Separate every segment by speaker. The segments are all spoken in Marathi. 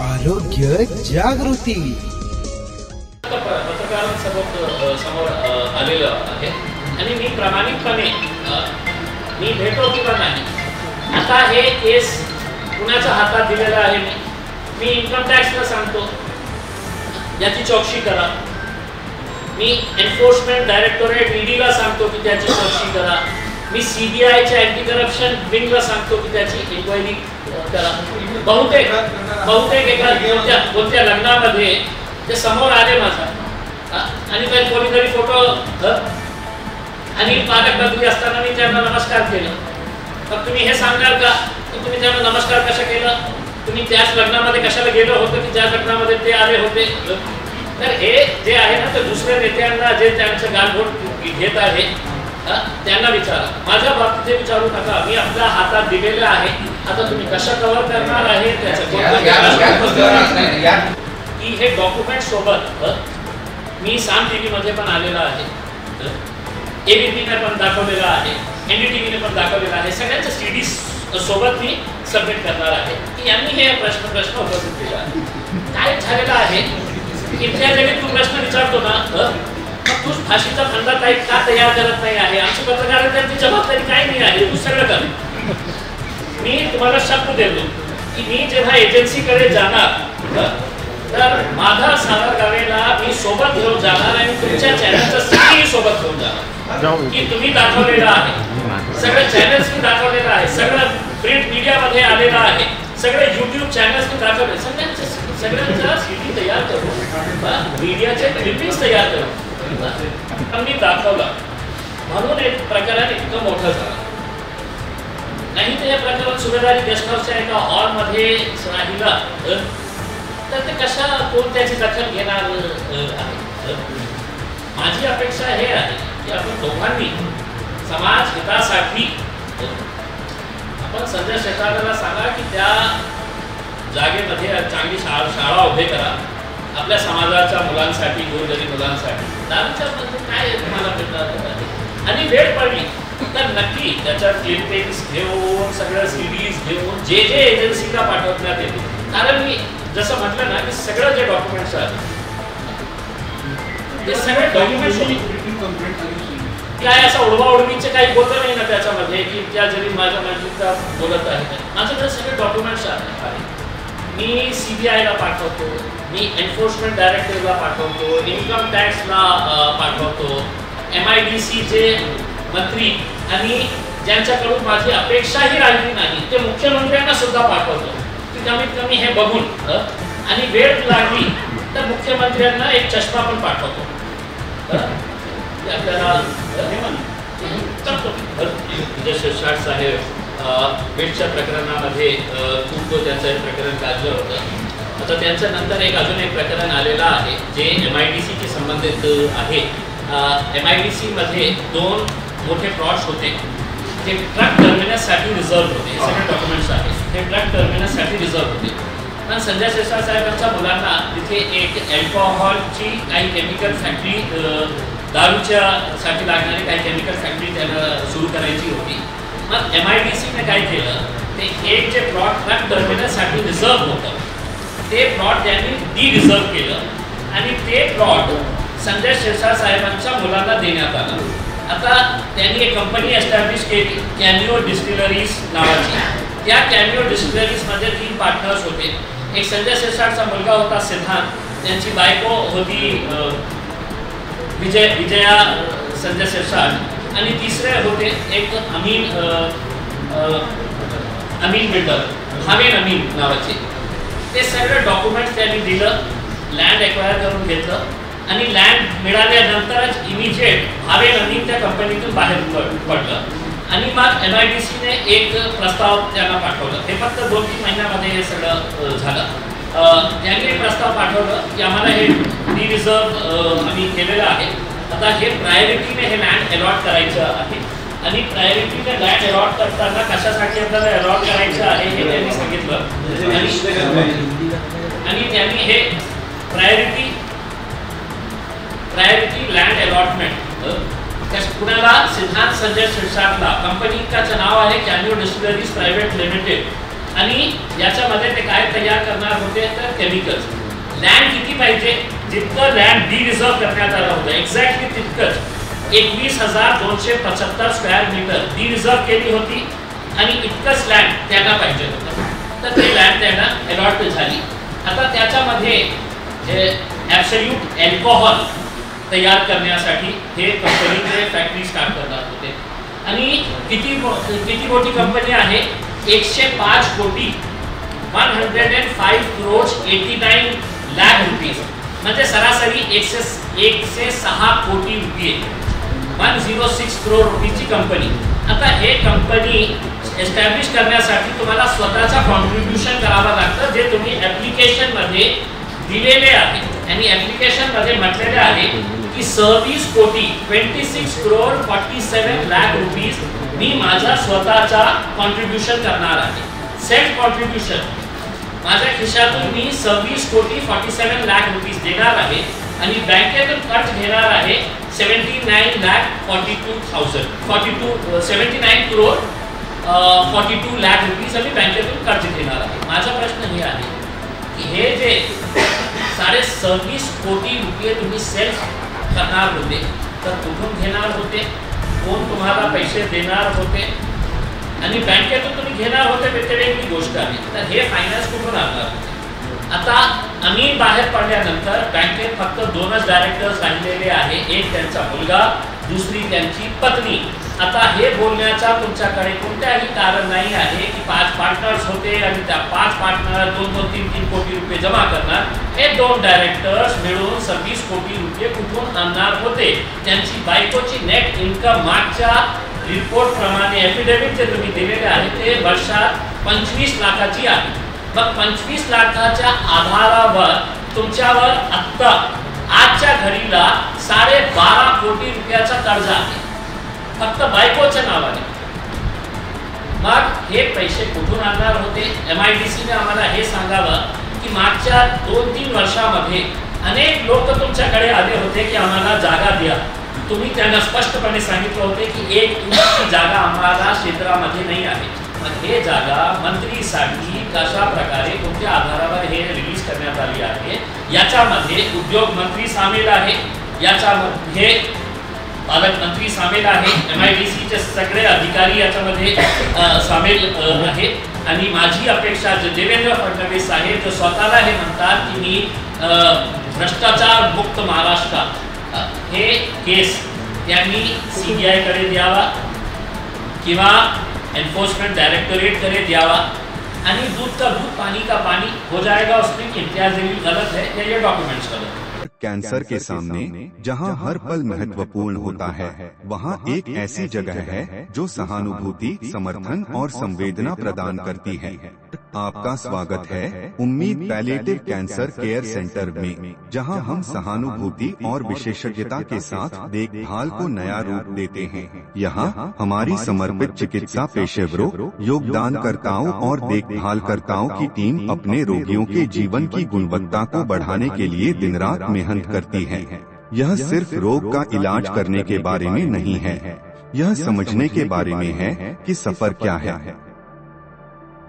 Speaker 1: आरोग्य जागृती
Speaker 2: समोर आलेलं आहे आणि मी प्रामाणिकपणे मी भेटो किंवा नाही, आता हे केस कुणाच्या हातात दिलेलं आहे मी इन्कम टॅक्सला सांगतो याची चौकशी करा, मी एन्फोर्समेंट डायरेक्टोरेट ईडीला सांगतो की त्याची चौकशी करा, मी सीबीआयच्या अँटी करप्शन विंगला सांगतो की त्याची इन्क्वायरी करा. बहुतेक एका कोणत्या लग्नामध्ये ते समोर आले माझा आणि कोणीतरी फोटो आणि पालकमंत्री असताना मी त्यांना नमस्कार केला. मग तुम्ही हे सांगणार का की तुम्ही त्यांना नमस्कार कशा केलं, तुम्ही त्याच लग्नामध्ये कशाला गेलो होतं की ज्या लग्नामध्ये ते आले होते. तर हे जे आहे ना ते दुसऱ्या नेत्यांना जे त्यांचं गालबोट घेत आहे त्यांना विचारा, माझ्या बाबतीत ते विचारू नका. मी आपल्या हातात दिलेलं आहे, आता तुम्ही कसं कव्हर करणार आहे की हे डॉक्युमेंट सोबत मी साम टीव्ही मध्ये पण आलेला आहे, एबीपीने पण दाखवलेला आहे, एनडीटीव्हीने पण दाखवलेला आहे, सगळ्यांच्या सीडी सोबत मी सबमिट करणार आहे की यांनी हे प्रश्न उपस्थित केला. काय झालेलं आहे की त्या जरी तू प्रश्न विचारतो ना मग तू फाशीचा फंदा काही का तयार करत नाही आहे, आमची पत्रकार त्यांची जबाबदारी काय नाही आहे, तू सगळं कर. मी तुम्हाला शब्द देतो की मी जेव्हा एजन्सीकडे जाणार तर माझा सागर गावेला मी सोबत घेऊन जाणार आणि तुमच्या चॅनलचं सीडी सोबत घेऊन जाणार की तुम्ही दाखवलेलं आहे, सगळं चॅनल्स मी दाखवलेलं आहे, सगळं प्रिंट मीडियामध्ये आलेलं आहे, सगळे युट्यूब चॅनल्स मी दाखवले, सगळ्यांचा सीडी तयार करू, मीडियाचे क्लिपिंग्स तयार करू मी दाखवलं. म्हणून एक प्रकरण इतकं मोठं झालं. नाही तर हे प्रकरण सुभेदारी गेस्ट हाऊसच्या एका हॉलमध्ये राहिलं तर ते कशा कोण त्याची दखल घेणार आहे. माझी अपेक्षा हे आहे की आपण दोघांनी समाज हितासाठी आपण संजय शेटारला सांगा की त्या जागेमध्ये चांगली शाळा उभे करा आपल्या समाजाच्या मुलांसाठी, गोरगरीब मुलांसाठी. दारूच्या मध्ये काय तुम्हाला भेटणार आणि वेळ पडली तर नक्की त्याच्या क्लिपिंग्स घेऊन सगळ्या सीडीज घेऊन जे एजन्सीला पाठवण्यात येते. कारण मी जसं म्हटलं ना की सगळं जे डॉक्युमेंट्स आहेत ते सगळे डॉक्युमेंट्स काय असं उडवाउडवीचे काही बोलत नाही ना त्याच्यामध्ये की त्या जरी माझ्या मालकीचा बोलत आहे. माझ्याकडे सगळे डॉक्युमेंट्स आहेत. मी सीबीआयला पाठवतो, मी एन्फोर्समेंट डायरेक्टरला पाठवतो, इन्कम टॅक्सला पाठवतो, MIDCचे मंत्री आणि ज्यांच्याकडून माझी अपेक्षाही राहिली नाही ते मुख्यमंत्र्यांना सुद्धा पाठवतो की कमीत कमी हे बघून आणि वेळ लागली तर मुख्यमंत्र्यांना एक चष्मा पण पाठवतो. आपल्याला शेरशाह साहेब बीडच्या प्रकरणामध्ये खूप त्यांचं एक प्रकरण गाजलं होतं. आता त्यांच्या नंतर अजून एक प्रकरण आलेलं आहे जे MIDCशी संबंधित आहे. MIDC मध्ये 2 मोठे प्लॉट्स होते ते ट्रक टर्मिनससाठी रिझर्व होते. हे सगळे डॉक्युमेंट्स आहेत, हे ट्रक टर्मिनससाठी रिझर्व होते. पण संजय शेरशाह साहेबांच्या मुलांना तिथे एक अल्कोहॉलची काही केमिकल फॅक्टरी, दारूच्या साठी लागणारी काही केमिकल फॅक्टरी त्यांना सुरू करायची होती. मग MIDCने काय केलं ते एक जे प्लॉट ट्रक टर्मिनससाठी रिझर्व होतं ते प्लॉट त्यांनी डिरिझर्व केलं आणि ते प्लॉट संजय शेरशाह साहेबांच्या मुलांना देण्यात आलं. आता त्यांनी एक कंपनी एस्टॅब्लिश केली कॅमिओ डिस्टिलरीज नावाची. त्या कॅमिओ डिस्टिलरीजमध्ये 3 पार्टनर्स होते. एक संजय शेरशाहचा मुलगा होता सिद्धांत, त्यांची बायको होती विजया संजय शेरशाह आणि तिसरे होते एक अमीन बिल्डर, भावेन अमीन नावाचे. ते सगळे डॉक्युमेंट्स त्यांनी दिलं, लँड एक्वायर करून घेतलं आणि लँड मिळाल्यानंतरच इमिजिएट भावेन अमीन त्या कंपनीतून बाहेर पडलं आणि मग MIDCने एक प्रस्ताव त्यांना पाठवलं. हे फक्त 2-3 महिन्यामध्ये हे सगळं झालं. त्यांनी एक प्रस्ताव पाठवलं की आम्हाला हे डिरिझर्व आम्ही केलेलं आहे, आता हे प्रायोरिटीने हे लँड अलॉट करायचं आहे आणि प्रायोरिटीने लँड अलॉट करताना कशासाठी आपल्याला अलॉट करायचं आहे हे त्यांनी सांगितलं आणि त्यांनी हे प्रायोरिटी लँड अलॉटमेंट कुणाला सिद्धांत संजय शेरशाहला, कंपनी का नाव आहे कॅमिओ डिस्टिलरीज प्राइवेट लिमिटेड, आणि याच्यामध्ये ते काय तयार करणार होते तर केमिकल्स. लँड किती पाहिजे, जितकं लँड डिरिझर्व करण्यात आलं होतं एक्झॅक्टली तितकंच 21,275 स्क्वेअर मीटर डिरिझर्व केली होती आणि इतकंच लँड त्यांना पाहिजे होतं. तर ते लँड त्यांना अलॉट झाली. आता त्याच्यामध्ये जे ॲब्सोल्यूट अल्कोहोल तयार करण्यासाठी हे कंपनीचे फॅक्टरी स्टार्ट करणार होते. आणि किती मोठी कंपनी आहे, 105 कोटी 105 crores 89 लाख रुपये, म्हणजे सरासरी 106 कोटी रुपये 106 करोड रुपीची कंपनी. आता हे कंपनी एस्टॅब्लिश करण्यासाठी तुम्हाला स्वतःचा कॉन्ट्रीब्युशन करावं लागतं, जे तुम्ही ॲप्लिकेशनमध्ये दिलेले आहे. आणि ॲप्लिकेशनमध्ये म्हटलेले आहे की 26 कोटी 26 करोड 47 लाख रुपीज मी माझा स्वतःचा कॉन्ट्रीब्युशन करणार आहे. सेल्फ कॉन्ट्रीब्युशन माझ्या खिशातून मी 26 कोटी 47 लाख रुपीज देणार आहे आणि बँकेतून कर्ज घेणार आहे 79 लाख 79 करोड 42 लाख रुपीज आम्ही बँकेतून कर्ज घेणार आहे. माझा प्रश्न हे आहे की हे जे 26.5 कोटी रुपये तुम्ही सेल्फ करणार होते तर कुठून घेणार होते, कोण तुम्हाला पैसे देणार होते आणि बँकेतून तुम्ही घेणार होते ते वेगळी गोष्ट आहे. तर हे फायनान्स कुठून आणणार होते. आता आम्ही बाहेर पडल्यानंतर बँकेत फक्त 2च डायरेक्टर्स राहिलेले आहे, एक त्यांचा मुलगा, दुसरी त्यांची पत्नी. आता हे बोलण्याचा तुमच्याकडे कोणत्याही कारण नाही आहे की 5 पार्टनर्स होते आणि त्या 5 पार्टनर 2-3 कोटी रुपये जमा करणार. हे 2 डायरेक्टर्स मिळून 26 कोटी रुपये कुठून आणणार होते. त्यांची बायकोची नेट इन्कम मागच्या रिपोर्ट प्रमाणे एफिडेव्हिट जे तुम्ही दिलेले आहे ते वर्षात 25 लाखाची आहे. मग 25 लाखाच्या आधारावर तुमच्यावर आत्ता आजच्या घडीला 12.5 कोटी रुपयाचा कर्ज आहे फक्त बायकोच्या नावाने. मग हे पैसे कुठून आणणार होते. MIDC ने आम्हाला हे सांगावं की मागच्या 2-3 वर्षामध्ये अनेक लोक तुमच्याकडे आले होते की आम्हाला जागा द्या. तुम्ही त्यांना स्पष्टपणे सांगितलं होते की 1 इंचची जागा आम्हाला क्षेत्रामध्ये नाही आहे. मग हे जागा मंत्रीसाठी कशा प्रकारे कोणत्या आधारावर हे रिलीज करण्यात आली आहे. याच्यामध्ये उद्योग मंत्री सामील आहे, याच्यामध्ये पालकमंत्री सामील आहे, MIDCचे सगळे अधिकारी याच्यामध्ये सामील आहे. आणि माझी अपेक्षा जे देवेंद्र फडणवीस साहेब जो स्वतःला हे म्हणतात की मी भ्रष्टाचार मुक्त महाराष्ट्र, हे केस त्यांनी CBI कडे द्यावा किंवा एनफोर्समेंट डायरेक्टोरेट कडे द्यावा. आणि दूध का दूध पानी का पानी हो जाएगा. उसमें इम्तियाज जलील गलत है या ये डॉक्यूमेंट्स गलत है.
Speaker 3: कैंसर के सामने जहां हर पल महत्वपूर्ण होता है, वहां एक ऐसी जगह है जो सहानुभूति, समर्थन और संवेदना प्रदान करती है. आपका स्वागत है उम्मीद पैलिएटिव कैंसर केयर सेंटर में, जहां हम सहानुभूति और विशेषज्ञता के साथ देखभाल को नया रूप देते हैं. यहां हमारी समर्पित चिकित्सा पेशेवरों, योगदानकर्ताओं और देखभालकर्ताओं की टीम अपने रोगियों के जीवन की गुणवत्ता को बढ़ाने के लिए दिन रात मेहनत करती है. यह सिर्फ रोग का इलाज करने के बारे में नहीं है, यह समझने के बारे में है कि सफर क्या है.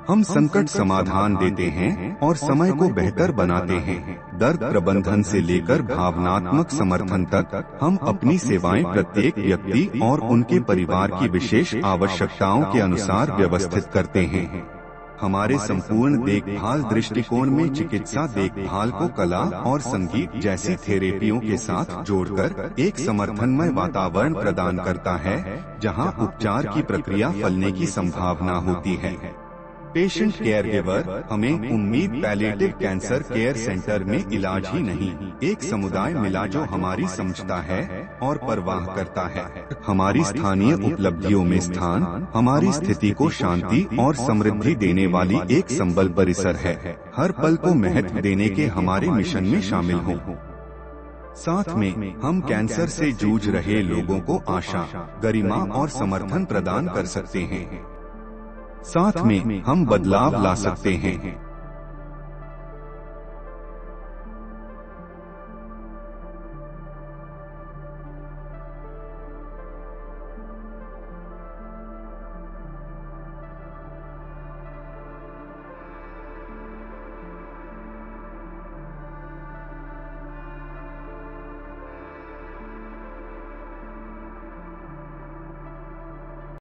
Speaker 3: हम संकट समाधान देते हैं और समय को बेहतर बनाते हैं. दर्द प्रबंधन से लेकर भावनात्मक समर्थन तक हम अपनी सेवाएं प्रत्येक व्यक्ति और उनके परिवार की विशेष आवश्यकताओं के अनुसार व्यवस्थित करते हैं. हमारे संपूर्ण देखभाल दृष्टिकोण में चिकित्सा देखभाल को कला और संगीत जैसी थेरेपियों के साथ जोड़कर एक समर्थनमय वातावरण प्रदान करता है, जहां उपचार की प्रक्रिया फलने की संभावना होती है. पेशेंट केयर गिवर हमें उम्मीद पैलिएटिव कैंसर केयर सेंटर में इलाज ही नहीं, एक समुदाय मिला जो हमारी समझता है और परवाह करता है. हमारी स्थानीय उपलब्धियों में स्थान हमारी स्थिति को शांति और समृद्धि देने वाली एक संबल परिसर है. हर पल को महत्व देने के हमारे मिशन में शामिल हो. साथ में हम कैंसर से जूझ रहे लोगों को आशा, गरिमा और समर्थन प्रदान कर सकते हैं. साथ में हम बदलाव ला सकते हैं.